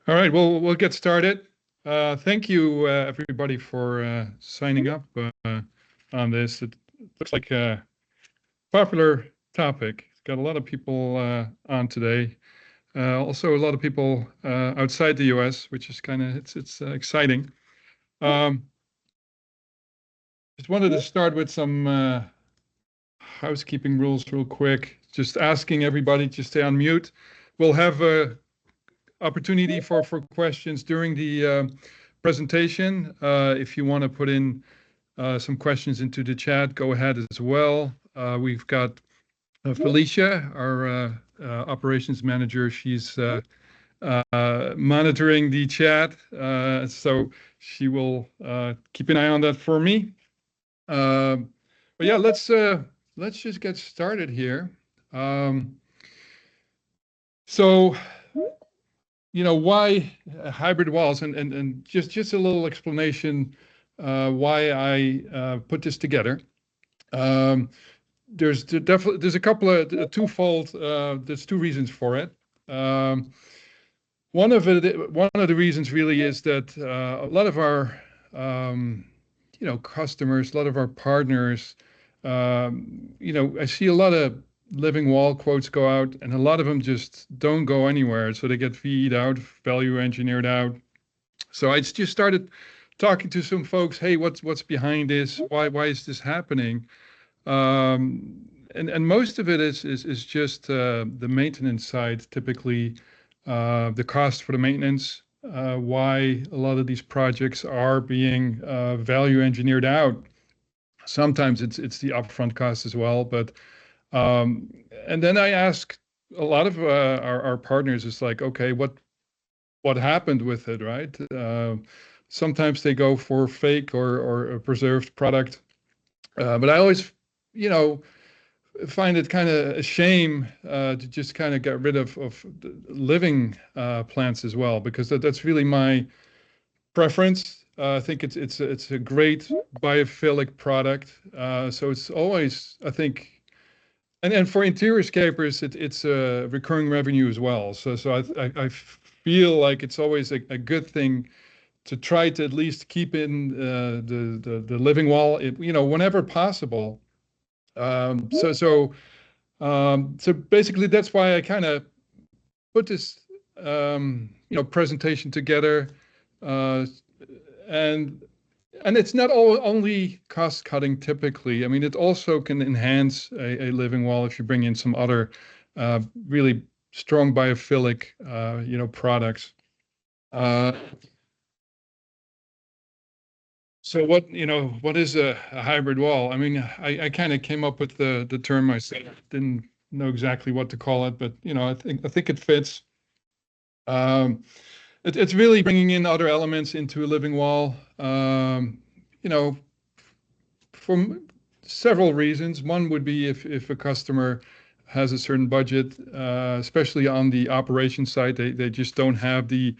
All right, well, we'll get started. Thank you, everybody, for signing up on this. It looks like a popular topic. It's got a lot of people on today. Also, a lot of people outside the U.S., which is kind of it's exciting. Um, just wanted to start with some housekeeping rules real quick. Just asking everybody to stay on mute. We'll have a opportunity for questions during the presentation. If you want to put in some questions into the chat, go ahead as well. We've got Felicia, our operations manager. She's monitoring the chat, so she will keep an eye on that for me. But yeah, let's just get started here. So why hybrid walls, and just a little explanation why I put this together. There's a couple of twofold. There's two reasons for it. One of the reasons really is that a lot of our customers, a lot of our partners, I see a lot of living wall quotes go out, and a lot of them just don't go anywhere. So they get VE'd out, value engineered out. So I just started talking to some folks. Hey, what's behind this? Why is this happening? And most of it is just the maintenance side. Typically, the cost for the maintenance. Why a lot of these projects are being value engineered out. Sometimes it's the upfront cost as well, but and then I ask a lot of our partners, it's like, okay, what happened with it, right? Sometimes they go for fake or a preserved product, but I always, find it kind of a shame to just kind of get rid of the living plants as well, because that's really my preference. I think it's a great biophilic product. So it's always, I think, and for interior scapers, it's a recurring revenue as well. So I feel like it's always a good thing to try to at least keep in the living wall, whenever possible. So basically, that's why I kind of put this presentation together, uh, and and it's not only cost cutting typically. I mean, it also can enhance a living wall if you bring in some other really strong biophilic products. Uh, so what is a hybrid wall? I mean, I kind of came up with the term myself. Didn't know exactly what to call it, but I think it fits. Um, it's really bringing in other elements into a living wall. You know, from several reasons. One would be if a customer has a certain budget, especially on the operation side, they just don't have the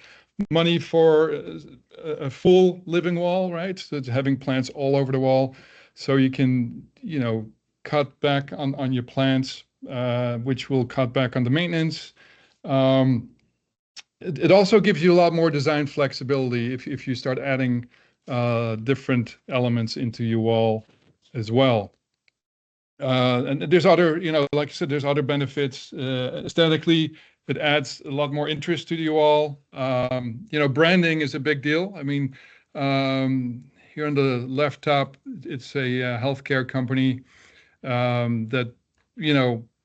money for a full living wall, right? So it's having plants all over the wall. So you can, cut back on your plants, which will cut back on the maintenance. Um, it also gives you a lot more design flexibility if you start adding different elements into your wall as well. And there's other, like I said, there's other benefits. Aesthetically, it adds a lot more interest to the wall. Branding is a big deal. I mean, here on the left top, it's a healthcare company that,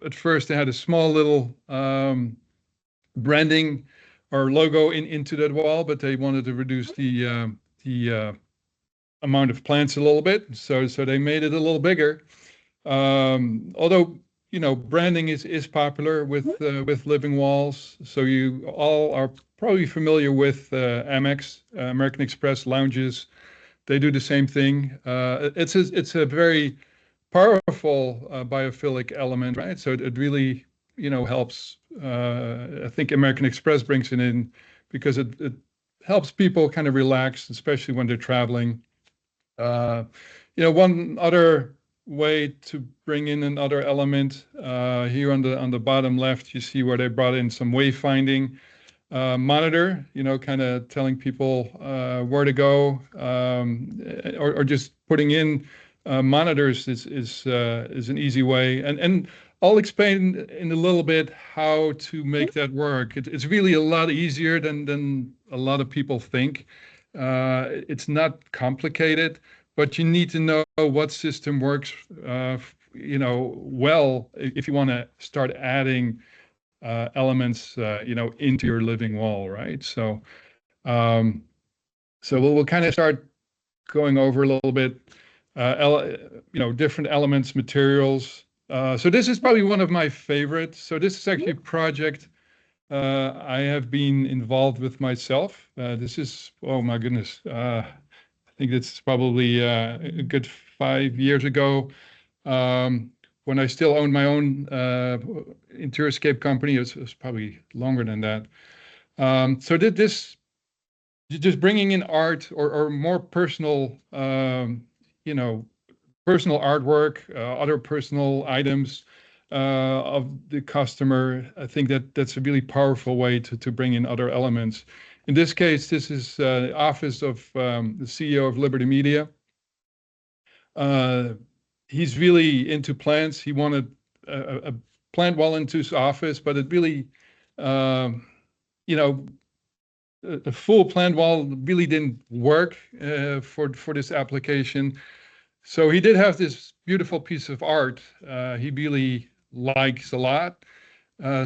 at first they had a small little branding or logo into that wall, but they wanted to reduce the amount of plants a little bit, so they made it a little bigger. Although branding is popular with living walls, so you all are probably familiar with Amex, American Express lounges. They do the same thing. It's a very powerful biophilic element, right? So it really helps. I think American Express brings it in because it helps people kind of relax, especially when they're traveling. Uh, one other way to bring in another element here on the bottom left, you see where they brought in some wayfinding. monitor, kind of telling people where to go, or just putting in monitors is an easy way. And I'll explain in a little bit how to make that work. It's really a lot easier than a lot of people think. It's not complicated, but you need to know what system works, well, if you want to start adding elements, into your living wall, right? Um, so we'll kind of start going over a little bit, different elements, materials. So this is probably one of my favorites. So this is actually a project I have been involved with myself. This is, oh my goodness, I think it's probably a good 5 years ago. When I still owned my own interior company. It was probably longer than that. So did this just bringing in art or more personal, personal artwork, other personal items of the customer. I think that's a really powerful way to bring in other elements. In this case, this is the office of the CEO of Liberty Media. He's really into plants. He wanted a plant wall into his office, but it really, you know, a full plant wall really didn't work for this application. So he did have this beautiful piece of art he really likes a lot.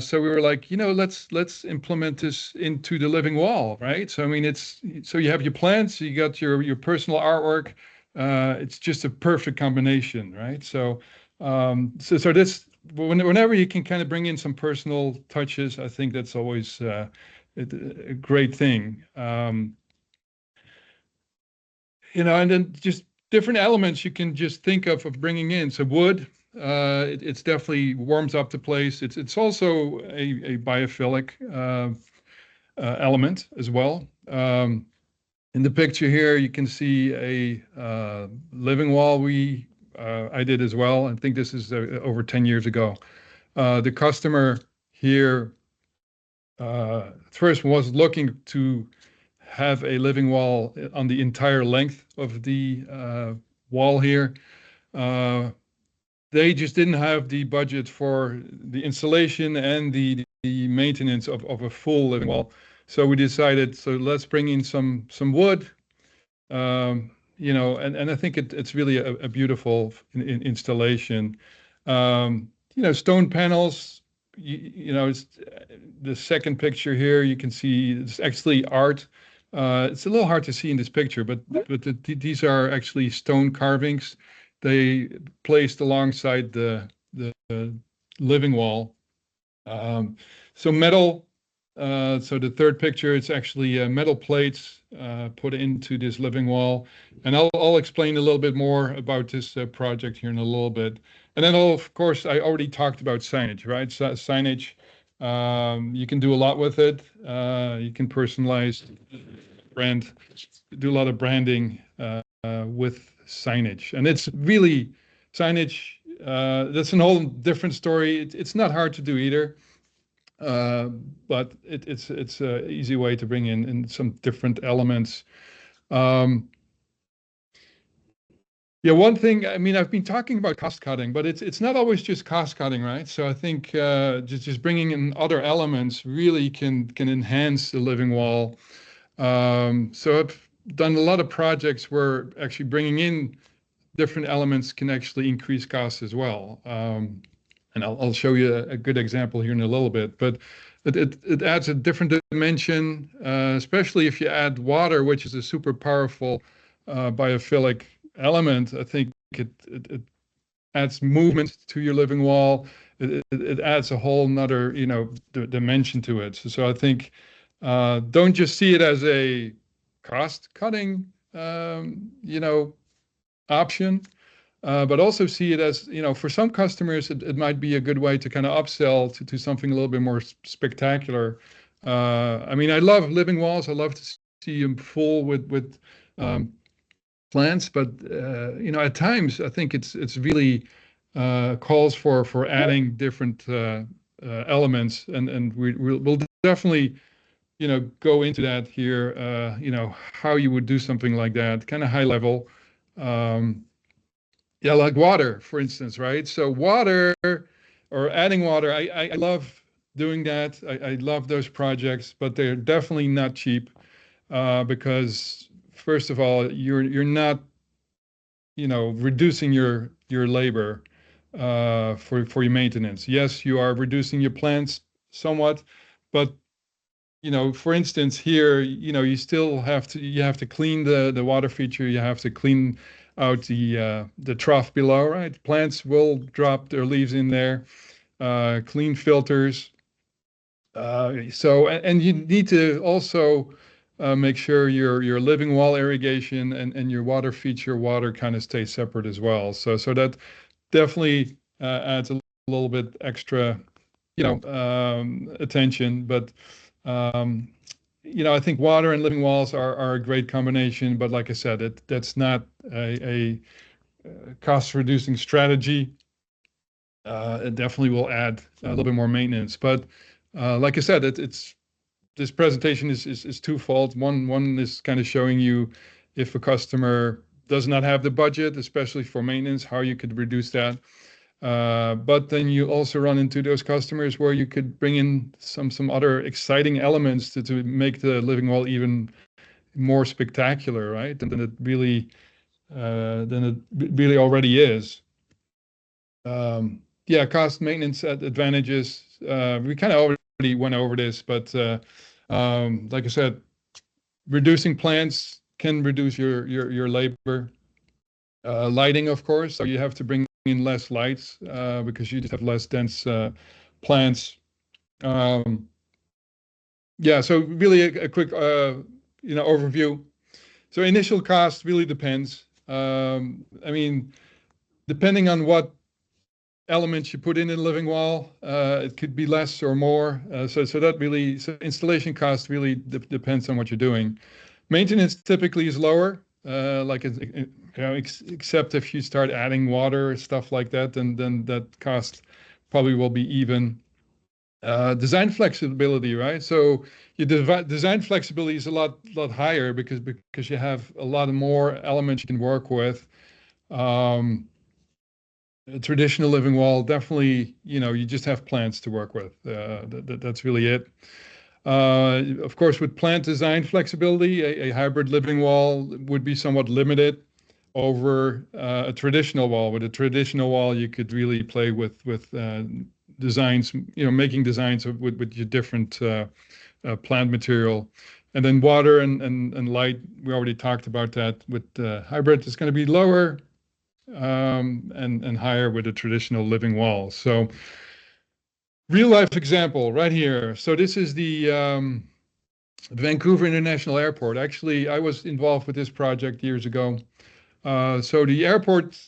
So we were like, let's implement this into the living wall, right? So I mean, so you have your plants, you got your personal artwork. It's just a perfect combination, right? So this whenever you can kind of bring in some personal touches, I think that's always a great thing. And then just different elements you can just think of bringing in. So wood, it's definitely warms up the place. It's also a biophilic element as well. In the picture here, you can see a living wall I did as well. I think this is over 10 years ago. The customer here first was looking to have a living wall on the entire length of the wall here. They just didn't have the budget for the installation and the maintenance of a full living wall. So we decided, so let's bring in some wood, and I think it's really a beautiful installation. Stone panels, it's the second picture here. You can see it's actually art. It's a little hard to see in this picture, but these are actually stone carvings. They placed alongside the living wall. So metal. So the third picture, it's actually metal plates put into this living wall, and I'll explain a little bit more about this project here in a little bit. And then, of course, I already talked about signage, right? So signage, you can do a lot with it. You can personalize brand, do a lot of branding with signage, and it's really signage. That's a whole different story. It's not hard to do either. But it's an easy way to bring in some different elements. Yeah, one thing, I mean, I've been talking about cost cutting, but it's not always just cost cutting, right? So I think just bringing in other elements really can enhance the living wall. So I've done a lot of projects where actually bringing in different elements can actually increase costs as well. And I'll show you a good example here in a little bit, but it adds a different dimension, especially if you add water, which is a super powerful biophilic element. I think it adds movement to your living wall. It adds a whole nother, dimension to it. So I think don't just see it as a cost cutting, option. But also see it as, for some customers, it might be a good way to kind of upsell to something a little bit more spectacular. I mean, I love living walls. I love to see them full with plants, but at times I think it's really calls for adding different elements, and we'll definitely go into that here, how you would do something like that, kind of high level. Um, yeah, like water, for instance, right? So water or adding water, I love doing that. I love those projects, but they're definitely not cheap because first of all, you're not, reducing your labor for your maintenance. Yes, you are reducing your plants somewhat, but for instance, here, you have to clean the water feature. You have to clean out the trough below, right? Plants will drop their leaves in there. Clean filters. And you need to also make sure your living wall irrigation and your water feature water kind of stay separate as well. So that definitely adds a little bit extra, attention. But um, I think water and living walls are a great combination. But like I said, that's not a cost-reducing strategy. It definitely will add a little bit more maintenance. But like I said, it's this presentation is twofold. One is kind of showing you if a customer does not have the budget, especially for maintenance, how you could reduce that. But then you also run into those customers where you could bring in some other exciting elements to make the living wall even more spectacular, right? Than it really already is. Yeah, cost maintenance advantages. We kind of already went over this, but like I said, reducing plants can reduce your labor. Lighting, of course, so you have to bring in less lights because you just have less dense plants. Um, yeah, so really a quick overview. So initial cost really depends. I mean, depending on what elements you put in the living wall, it could be less or more. So installation cost really depends on what you're doing. Maintenance typically is lower, except if you start adding water, stuff like that, then that cost probably will be even. Design flexibility, right? So your design flexibility is a lot higher because you have a lot more elements you can work with. Um, a traditional living wall, definitely, you just have plants to work with. That's really it. Of course, with plant design flexibility, a hybrid living wall would be somewhat limited over a traditional wall. With a traditional wall, you could really play with designs, making designs with your different plant material. And then water and light, we already talked about that. With hybrid, it's going to be lower and higher with a traditional living wall. So real life example right here. So this is the Vancouver International Airport. Actually, I was involved with this project years ago. So the airport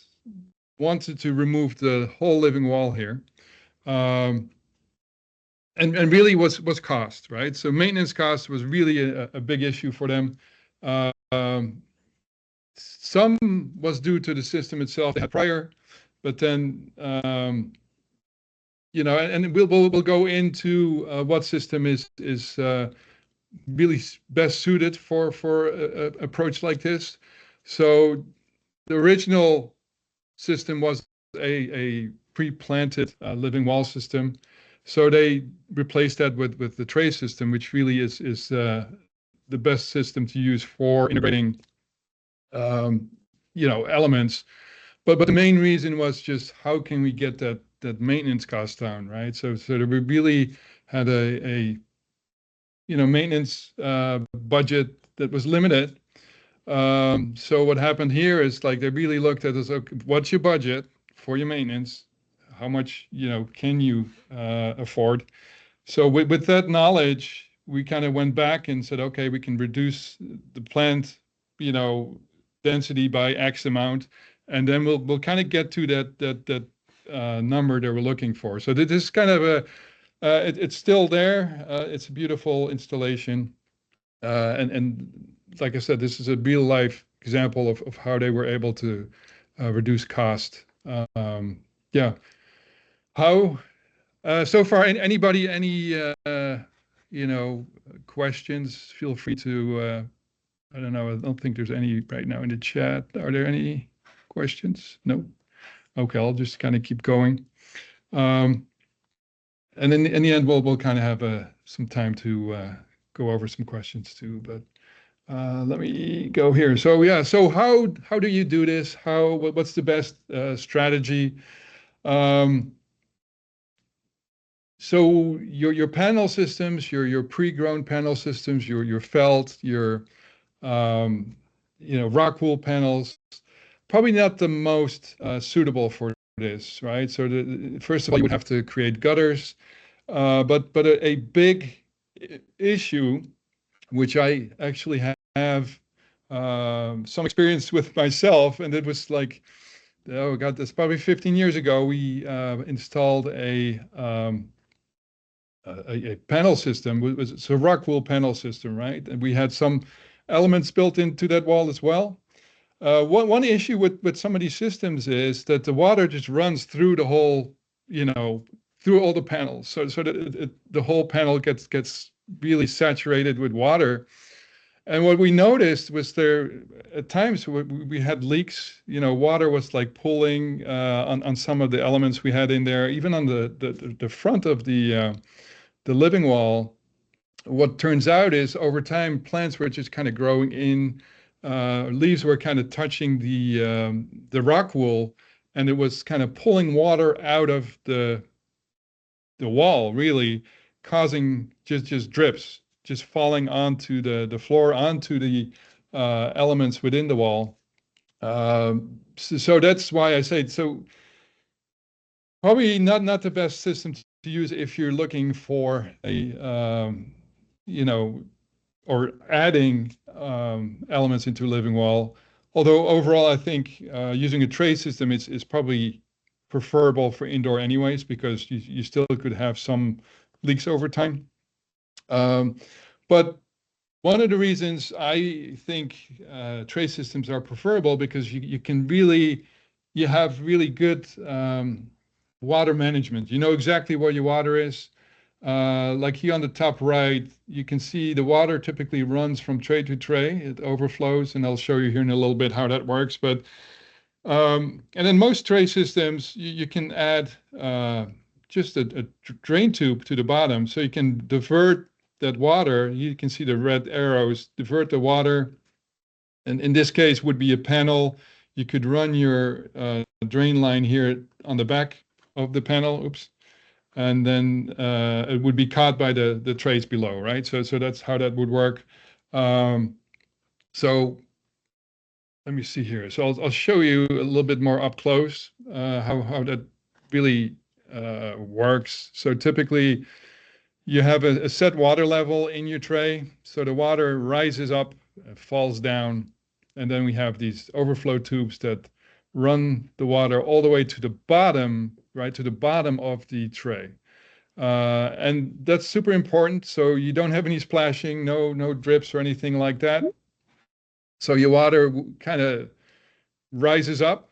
wanted to remove the whole living wall here. Um, and really was cost, right? So maintenance cost was really a big issue for them. Um, some was due to the system itself they had prior, but then and we'll go into what system is really best suited for a approach like this. So the original system was a pre-planted living wall system. So they replaced that with the tray system, which really is the best system to use for integrating elements. But the main reason was just how can we get that maintenance cost down, right? So we really had a maintenance budget that was limited. So what happened here is like they really looked at this, okay, what's your budget for your maintenance? How much, can you afford? So with that knowledge, we kind of went back and said, okay, we can reduce the plant, you know, density by X amount, and then we'll kind of get to that number that we're looking for. So this is kind of it's still there. It's a beautiful installation, and like I said, this is a real life example of how they were able to reduce cost. Yeah. How so far? Anybody? Any questions, feel free to, I don't know, I don't think there's any right now in the chat. Are there any questions? No? Okay, I'll just kind of keep going. Um, and in the end, we'll kind of have some time to go over some questions too. But let me go here. So yeah, so how do you do this? What's the best strategy? Um, so your panel systems, your pre-grown panel systems, your felt, your rock wool panels, probably not the most suitable for this, right? So first of all, you would have to create gutters, but a big issue, which I actually have some experience with myself, and it was like, oh God, that's probably 15 years ago. We installed a panel system. It's a rock wool panel system, right? And we had some elements built into that wall as well. One issue with some of these systems is that the water just runs through the whole, through all the panels. So that the whole panel gets really saturated with water. And what we noticed was there at times we had leaks. Water was like pulling on some of the elements we had in there, even on the front of the living wall. What turns out is over time, plants were just kind of growing in, leaves were kind of touching the rock wool, and it was kind of pulling water out of the wall, really causing just drips, just falling onto the floor, onto the elements within the wall. So that's why I say so. Probably not the best system to use if you're looking for a you know or adding elements into a living wall. Although overall, I think using a tray system is probably preferable for indoor anyways, because you still could have some leaks over time. But one of the reasons I think tray systems are preferable because you have really good water management. You know exactly where your water is. Like here on the top right, you can see the water typically runs from tray to tray. It overflows, and I'll show you here in a little bit how that works. But and in most tray systems, you can add just a drain tube to the bottom, so you can divert that water. You can see the red arrows, divert the water. And in this case would be a panel. You could run your drain line here on the back of the panel. Oops. And then it would be caught by the trays below, right? So that's how that would work. So let me see here. So I'll show you a little bit more up close how that really works. So typically you have a set water level in your tray. So the water rises up, falls down, and then we have these overflow tubes that run the water all the way to the bottom, right, to the bottom of the tray. And that's super important. So you don't have any splashing, no drips or anything like that. So your water kind of rises up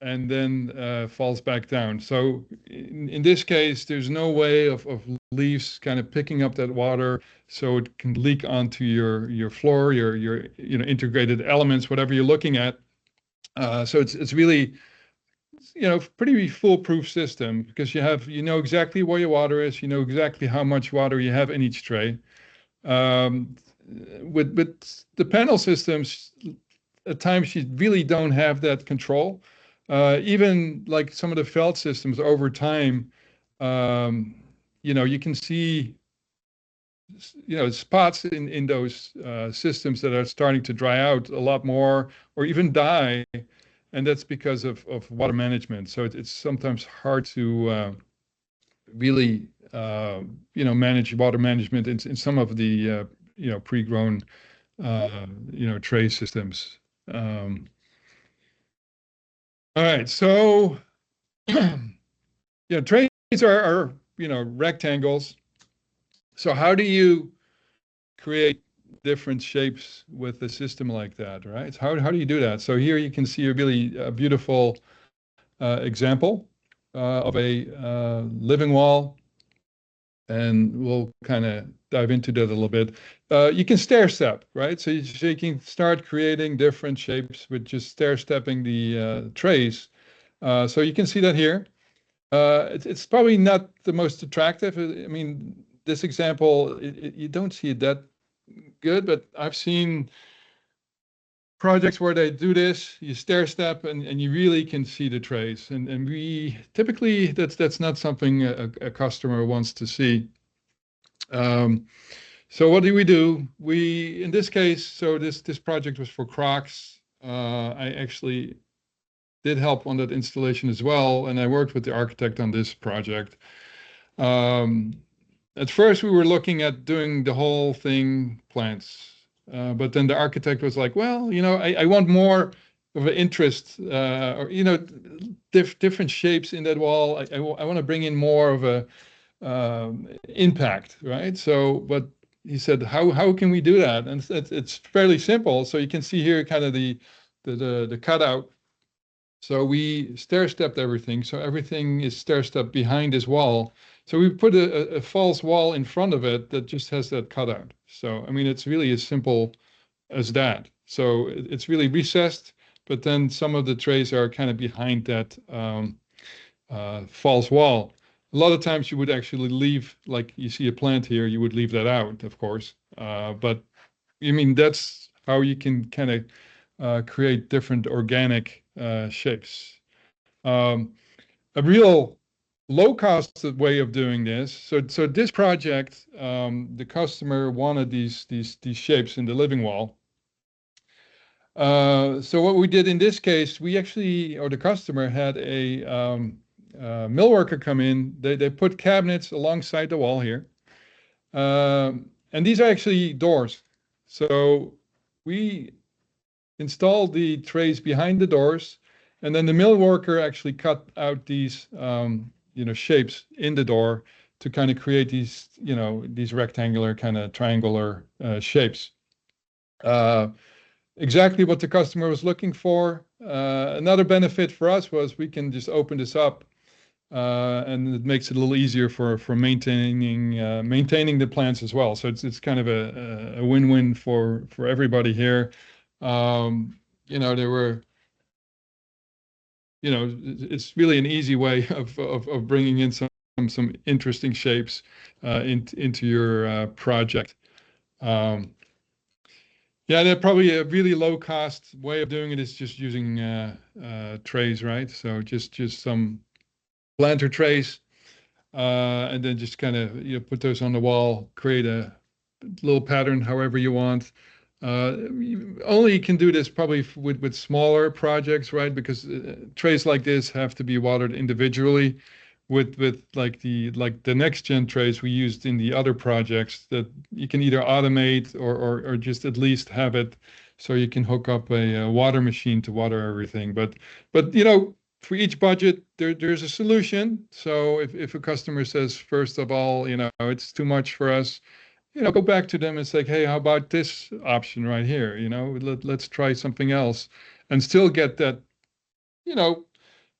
and then falls back down. So in this case, there's no way of leaves kind of picking up that water so it can leak onto your floor, your integrated elements, whatever you're looking at. So it's really pretty foolproof system because you know exactly where your water is, you know exactly how much water you have in each tray. With the panel systems, at times you really don't have that control. Even like some of the felt systems over time, you can see, spots in those systems that are starting to dry out a lot more or even die. And that's because of water management. So it's sometimes hard to really, manage water management in some of the, pre-grown, tray systems. All right, so trays are rectangles. So how do you create different shapes with a system like that, right? How do you do that? So here you can see a really beautiful example of a living wall. and we'll kind of dive into that a little bit. You can stair step, right? So you can start creating different shapes with just stair stepping the trays. So you can see that here. It's probably not the most attractive. I mean, this example, you don't see it that good, but I've seen projects where they do this, you stair step and you really can see the trays. And we typically that's not something a customer wants to see. Um, so what do we do? We, in this case, so this project was for Crocs. I actually did help on that installation as well, and I worked with the architect on this project. Um, at first, we were looking at doing the whole thing plants, but then the architect was like, "Well, I want more of an interest, or different shapes in that wall. I want to bring in more of a impact, right?" So, but he said, "How can we do that?" And it's fairly simple. So you can see here kind of the cutout. So we stair stepped everything. So everything is stair stepped behind this wall. So we put a false wall in front of it that just has that cutout. So, I mean, it's really as simple as that. So it's really recessed, but then some of the trays are kind of behind that false wall. A lot of times you would actually leave, like you see a plant here, you would leave that out, of course. But I mean, that's how you can kind of create different organic shapes. Um, a real low cost way of doing this. So this project, the customer wanted these shapes in the living wall. So what we did in this case, we actually, or the customer had a mill worker come in. They put cabinets alongside the wall here. And these are actually doors. So we installed the trays behind the doors, and then the mill worker actually cut out these shapes in the door to kind of create these rectangular kind of triangular shapes. Uh, exactly what the customer was looking for. Another benefit for us was we can just open this up, and it makes it a little easier for maintaining the plants as well. So it's kind of a win-win for everybody here. There were, it's really an easy way of bringing in some interesting shapes into your project. Um, yeah, they're probably a really low cost way of doing it is just using trays, right? So just some planter trays, and then just kind of put those on the wall, create a little pattern however you want. Only you can do this probably with smaller projects, right? Because trays like this have to be watered individually. With like the next gen trays we used in the other projects that you can either automate or just at least have it so you can hook up a water machine to water everything. But for each budget there's a solution. So if a customer says first of all it's too much for us, go back to them and say, hey, how about this option right here? Let's try something else and still get that,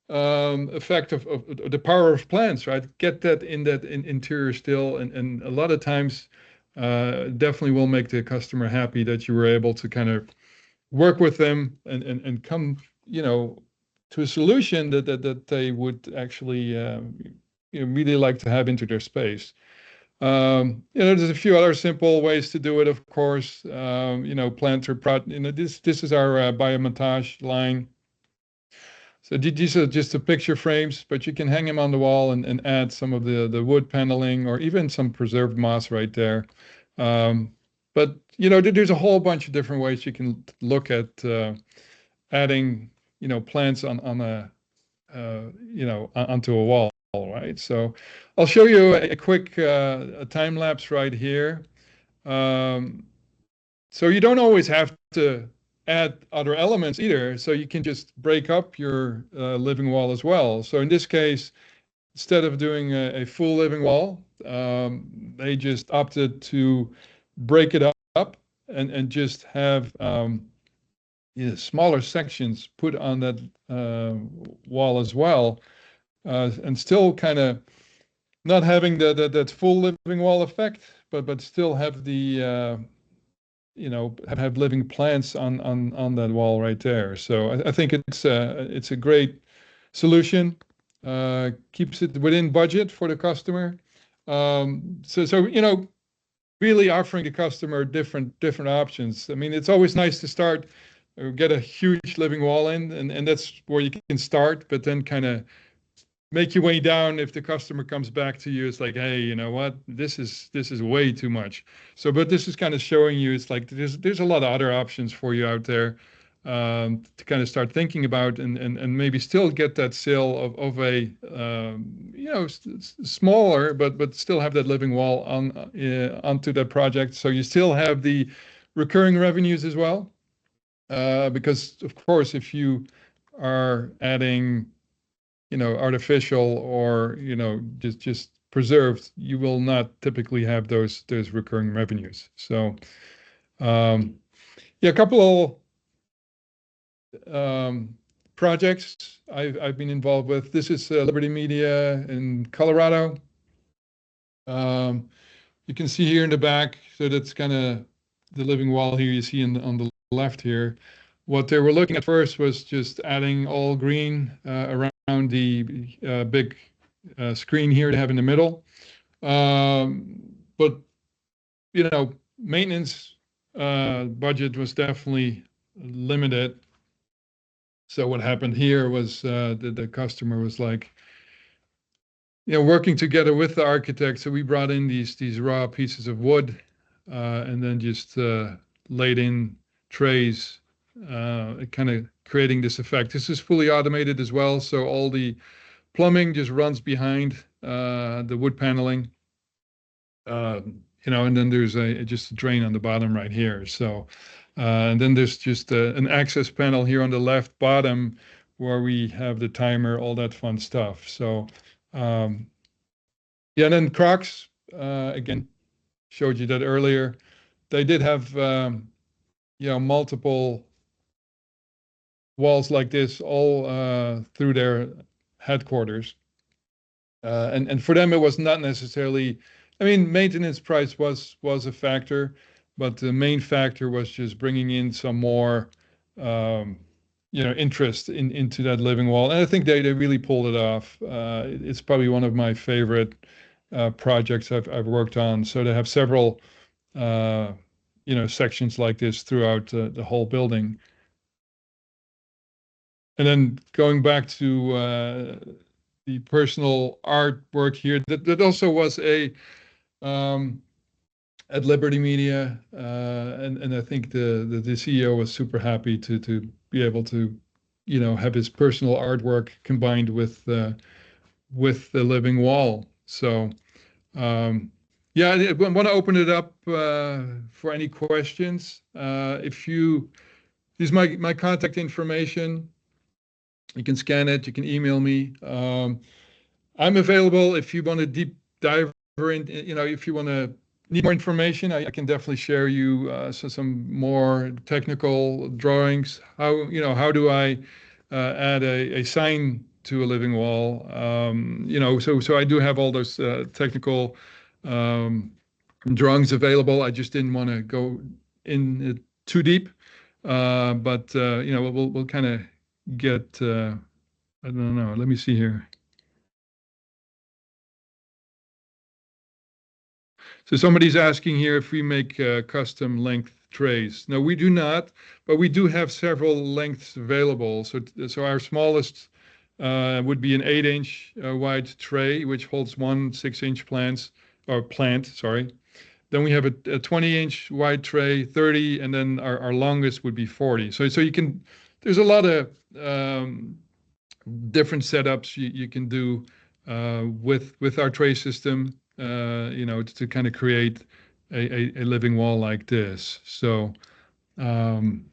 effect of the power of plants, right? Get that in interior still. And a lot of times, definitely will make the customer happy that you were able to kind of work with them and come, to a solution that they would actually, really like to have into their space. There's a few other simple ways to do it, of course. Planter prot. This is our biomontage line. So these are just the picture frames, but you can hang them on the wall and add some of the wood paneling or even some preserved moss right there. But there's a whole bunch of different ways you can look at adding plants on a onto a wall, right? So I'll show you a quick a time lapse right here. Um, so you don't always have to add other elements either. So you can just break up your living wall as well. So in this case, instead of doing a full living wall, they just opted to break it up and just have smaller sections put on that wall as well, and still kind of not having that full living wall effect, but still have the have living plants on that wall right there. So I think it's a great solution. Keeps it within budget for the customer. So really offering the customer different options. I mean, it's always nice to start or get a huge living wall in, and that's where you can start, but then kind of make your way down. If the customer comes back to you, it's like, hey, you know what, this is way too much. So but this is kind of showing you it's like there's a lot of other options for you out there, to kind of start thinking about, and maybe still get that sale of a smaller, but still have that living wall onto that project, so you still have the recurring revenues as well, because of course if you are adding artificial or, just preserved, you will not typically have those recurring revenues. So, yeah, a couple of projects I've been involved with. This is Liberty Media in Colorado. You can see here in the back, so that's kind of the living wall here you see on the left here. What they were looking at first was just adding all green around the big screen here to have in the middle. But maintenance budget was definitely limited. So what happened here was the customer was like, working together with the architect. So we brought in these raw pieces of wood, and then just laid in trays, kind of creating this effect. This is fully automated as well, so all the plumbing just runs behind the wood paneling, and then there's just a drain on the bottom right here. So, and then there's just an access panel here on the left bottom where we have the timer, all that fun stuff. So, yeah, and then Crocs, again, showed you that earlier. They did have, multiple walls like this all through their headquarters. And for them, it was not necessarily, I mean, maintenance price was a factor, but the main factor was just bringing in some more, um, interest into that living wall. And I think they really pulled it off. It's probably one of my favorite projects I've worked on. So they have several, sections like this throughout the whole building. And then going back to the personal artwork here, that also was um, at Liberty Media, and I think the CEO was super happy to be able to, have his personal artwork combined with the living wall. So, yeah, I want to open it up for any questions. If you use my contact information, you can scan it, you can email me. I'm available if you want to deep dive in, if you want to need more information, I can definitely share you some more technical drawings. How do I add a sign to a living wall? So I do have all those technical um, drawings available. I just didn't want to go in too deep, but we'll kind of get. I don't know. Let me see here. So somebody's asking here if we make custom length trays. No, we do not, but we do have several lengths available. So our smallest would be an 8-inch wide tray, which holds one 6-inch plant, sorry. Then we have a 20-inch wide tray, 30, and then our longest would be 40. So there's a lot of different setups you can do with our tray system, to kind of create a living wall like this. So um,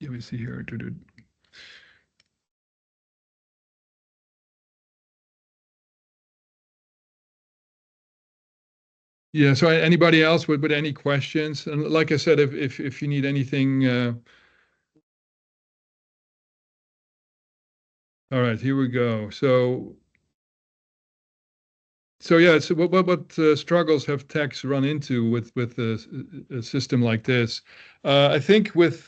let me see here. Yeah. So anybody else with any questions? And like I said, if you need anything, all right, here we go. So So yeah, so what struggles have techs run into with a system like this? I think with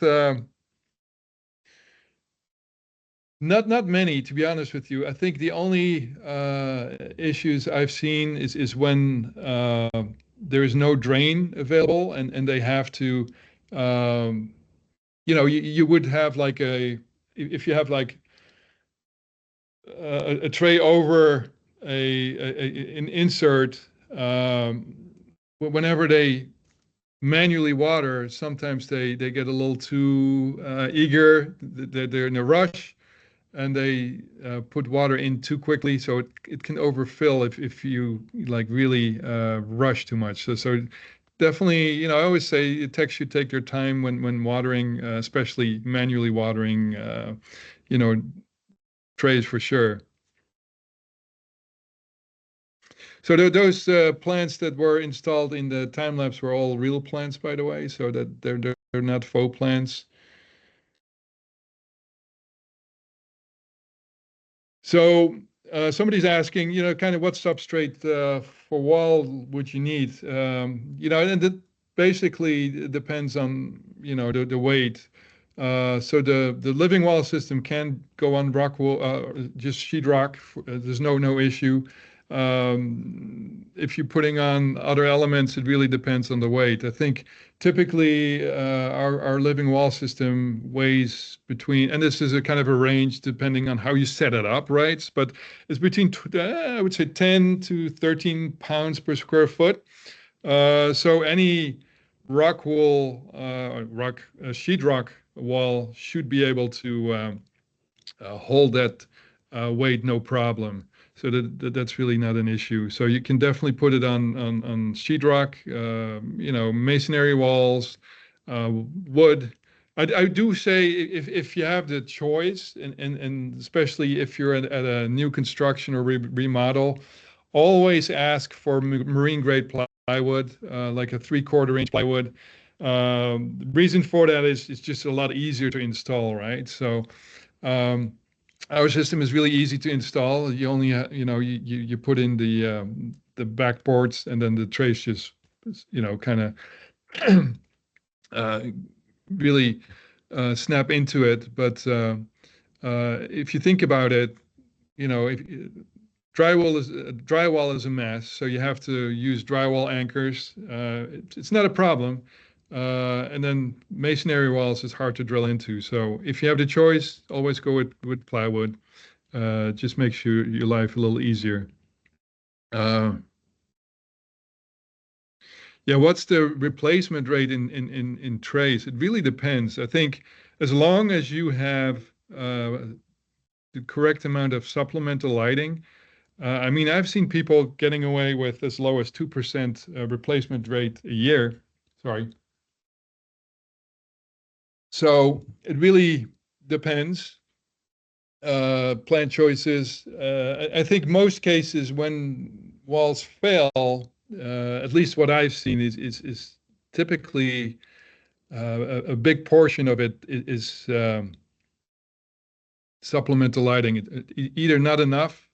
not many, to be honest with you. I think the only issues I've seen is when there is no drain available, and they have to, um, you would have like if you have like a tray over an insert, whenever they manually water, sometimes they get a little too eager. They're in a rush and they put water in too quickly, so it can overfill if you like really rush too much. So definitely, I always say techs should take their time when watering, especially manually watering, you know, trays for sure. So those plants that were installed in the time lapse were all real plants, by the way, so that they're not faux plants. So somebody's asking, kind of what substrate for wall would you need? And it basically depends on, the weight. So the living wall system can go on rock wall, just sheetrock. There's no issue. If you're putting on other elements, it really depends on the weight. I think typically our living wall system weighs between, and this is a kind of a range depending on how you set it up, right? But it's between, I would say 10 to 13 pounds per square foot. So any rock wall, sheetrock wall should be able to hold that weight no problem. So that's really not an issue. So you can definitely put it on sheetrock, masonry walls, wood. I do say if you have the choice, and especially if you're at a new construction or remodel, always ask for marine grade plywood, like a 3/4 inch plywood. The reason for that is it's just a lot easier to install, right? So um, our system is really easy to install. You only, you put in the backboards, and then the trays just, kind of uh, really snap into it. But if you think about it, if drywall is a mess, so you have to use drywall anchors. It's not a problem. And then masonry walls is hard to drill into. So if you have the choice, always go with plywood. Just makes your life a little easier. Uh, yeah, what's the replacement rate in trays? It really depends. I think as long as you have the correct amount of supplemental lighting. I mean, I've seen people getting away with as low as 2% replacement rate a year. Sorry. So it really depends. Plant choices. I think most cases when walls fail, at least what I've seen is typically a big portion of it is supplemental lighting. Either not enough,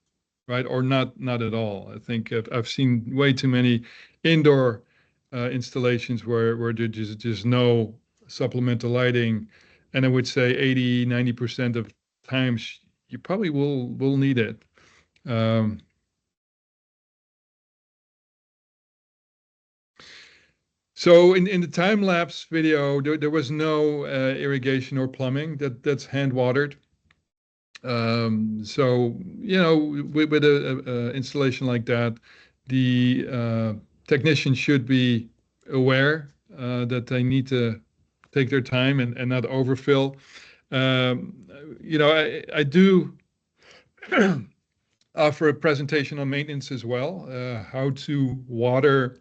right, or not at all. I think I've seen way too many indoor installations where there's just no supplemental lighting, and I would say 80-90% of times you probably will need it. Um, so in the time lapse video, there was no irrigation or plumbing. That's hand watered. So, with a installation like that, the technician should be aware that they need to take their time and not overfill. Um, I do offer a presentation on maintenance as well, how to water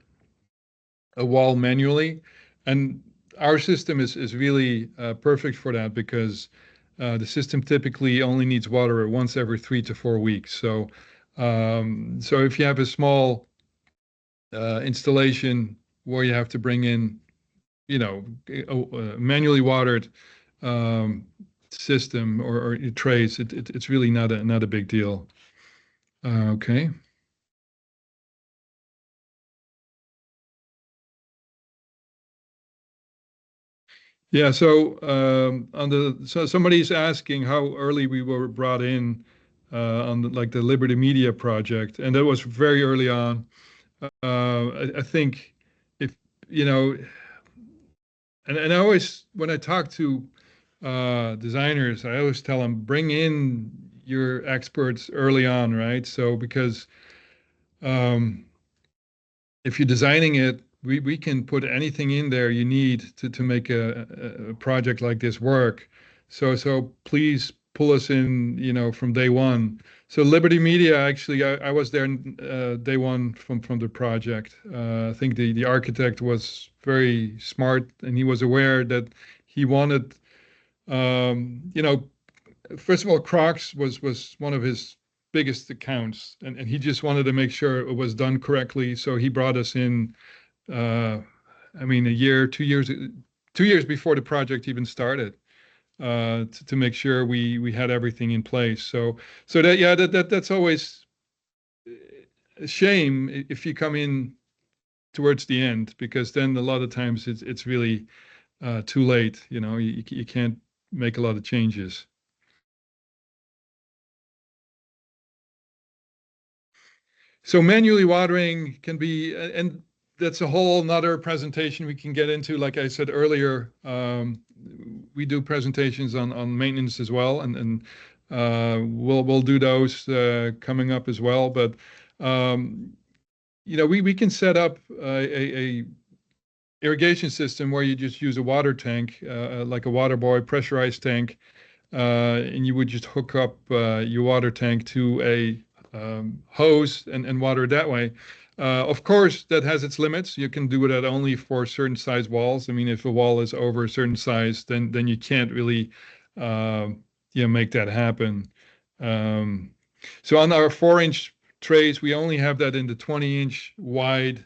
a wall manually. And our system is really perfect for that because the system typically only needs water once every 3 to 4 weeks. So if you have a small installation where you have to bring in, manually watered um, system or trays, it's really not a big deal. Okay. Yeah, so so somebody's asking how early we were brought in on like the Liberty Media project, and that was very early on. I think if you know, and I always when I talk to designers, I always tell them bring in your experts early on, right? So because um, if you're designing it, we can put anything in there you need to make a project like this work. So please pull us in, from day one. So Liberty Media, actually, I was there day one from the project. I think the architect was very smart, and he was aware that he wanted, first of all, Crocs was one of his biggest accounts, and he just wanted to make sure it was done correctly. So he brought us in uh, I mean, a year, 2 years, 2 years before the project even started, to make sure we had everything in place. So that yeah, that's always a shame if you come in towards the end, because then a lot of times it's really too late. You can't make a lot of changes. So manually watering can be, and that's a whole nother presentation we can get into. Like I said earlier, we do presentations on maintenance as well, and we'll do those coming up as well. But um, we can set up a irrigation system where you just use a water tank, like a water boy pressurized tank, and you would just hook up your water tank to a hose and water it that way. Of course, that has its limits. You can do that only for certain size walls. I mean, if a wall is over a certain size, then you can't really, uh, make that happen. Um, so on our 4-inch trays, we only have that in the 20-inch wide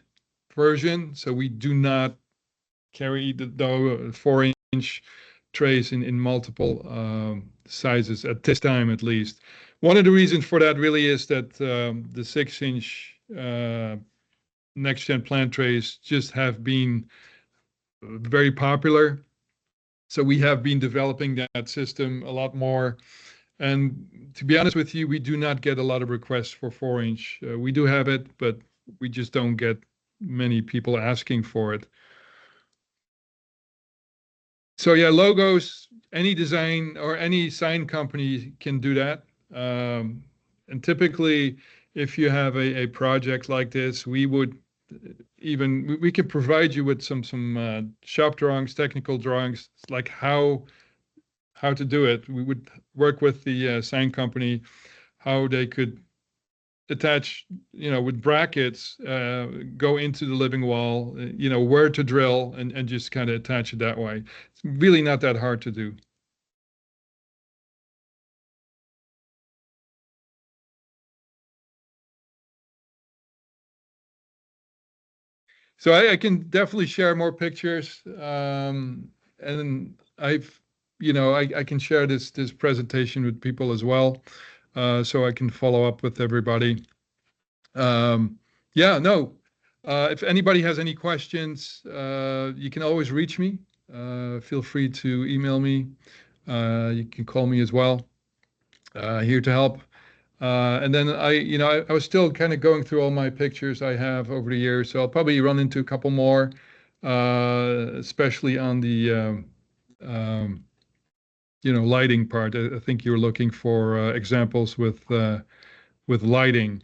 version. So we do not carry the 4-inch trays in multiple sizes at this time, at least. One of the reasons for that really is that the 6-inch next gen plant trays just have been very popular. So we have been developing that system a lot more. And to be honest with you, we do not get a lot of requests for 4-inch. We do have it, but we just don't get many people asking for it. So yeah, logos, any design or any sign company can do that. And typically, if you have a project like this, we would even we can provide you with some shop drawings, technical drawings, like how to do it. We would work with the sign company, how they could attach, with brackets, go into the living wall, where to drill, and just kind of attach it that way. It's really not that hard to do. So I can definitely share more pictures. And I can share this presentation with people as well, so I can follow up with everybody. Um, yeah, no. If anybody has any questions, you can always reach me. Feel free to email me. You can call me as well. Here to help. And then I was still kind of going through all my pictures I have over the years, so I'll probably run into a couple more, especially on the um, lighting part. I think you were looking for examples with lighting.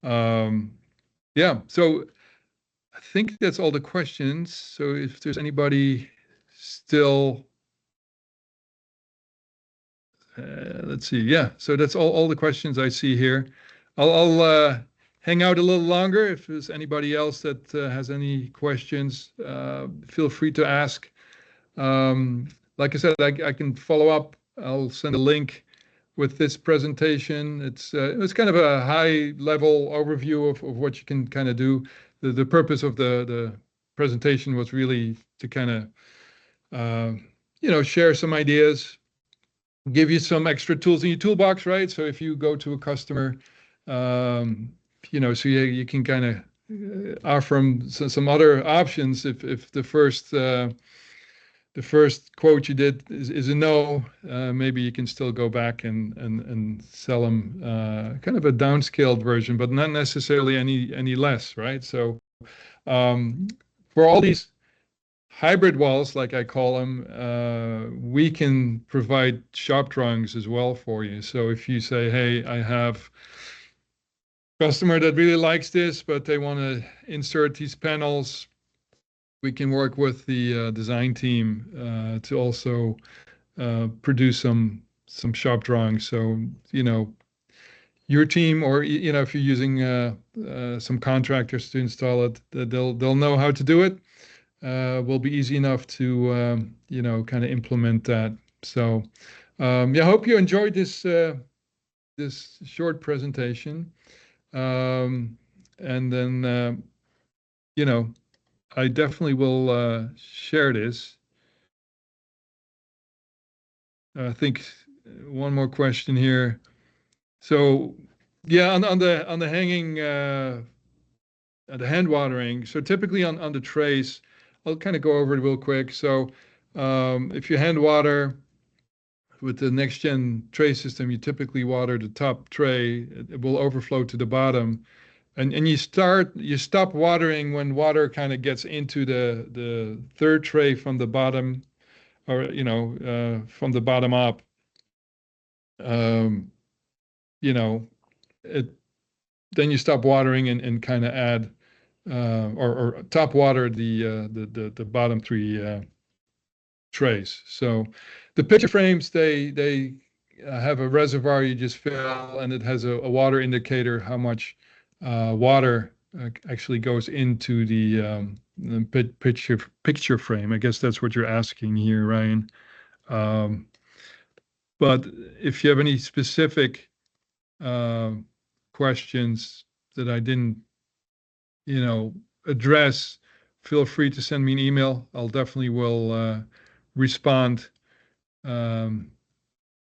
Um, yeah, so I think that's all the questions. So if there's anybody still, let's see. Yeah, so that's all the questions I see here. I'll hang out a little longer. If there's anybody else that has any questions, feel free to ask. Like I said, I can follow up. I'll send a link with this presentation. It's kind of a high level overview of what you can kind of do. The purpose of the presentation was really to kind of share some ideas, give you some extra tools in your toolbox, right? So if you go to a customer, um, so you can kind of offer them some other options if the first the first quote you did is a no, maybe you can still go back and sell them kind of a downscaled version, but not necessarily any less, right? So um, for all these hybrid walls, like I call them, we can provide shop drawings as well for you. So if you say, hey, I have a customer that really likes this, but they want to insert these panels, we can work with the design team to also produce some shop drawings. So, your team, or if you're using some contractors to install it, they'll know how to do it. Will be easy enough to kind of implement that. So, yeah, I hope you enjoyed this short presentation. And then I definitely will share this. I think one more question here. So, yeah, on the hanging, the hand watering. So typically on the trays, I'll kind of go over it real quick. So if you hand water with the next gen tray system, you typically water the top tray. It will overflow to the bottom, and you stop watering when water kind of gets into the third tray from the bottom, or from the bottom up. Um, you know, it then you stop watering and kind of add or top water the bottom three trays. So the picture frames, they have a reservoir you just fill, and it has a water indicator how much water actually goes into the picture frame. I guess that's what you're asking here, Ryan. Um, but if you have any specific uh, questions that I didn't, address, feel free to send me an email. I'll definitely will respond um,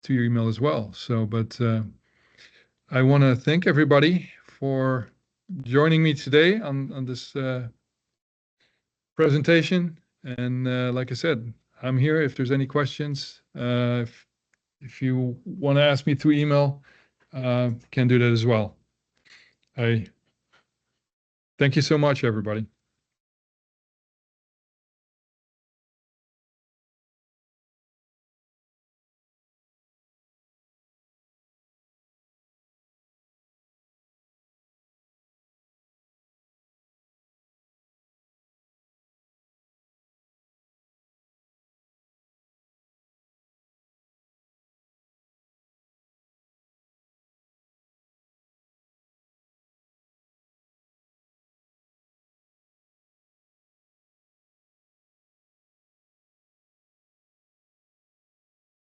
to your email as well. So, but I want to thank everybody for joining me today on this presentation. And like I said, I'm here if there's any questions. If you want to ask me through email, can do that as well. I thank you so much, everybody.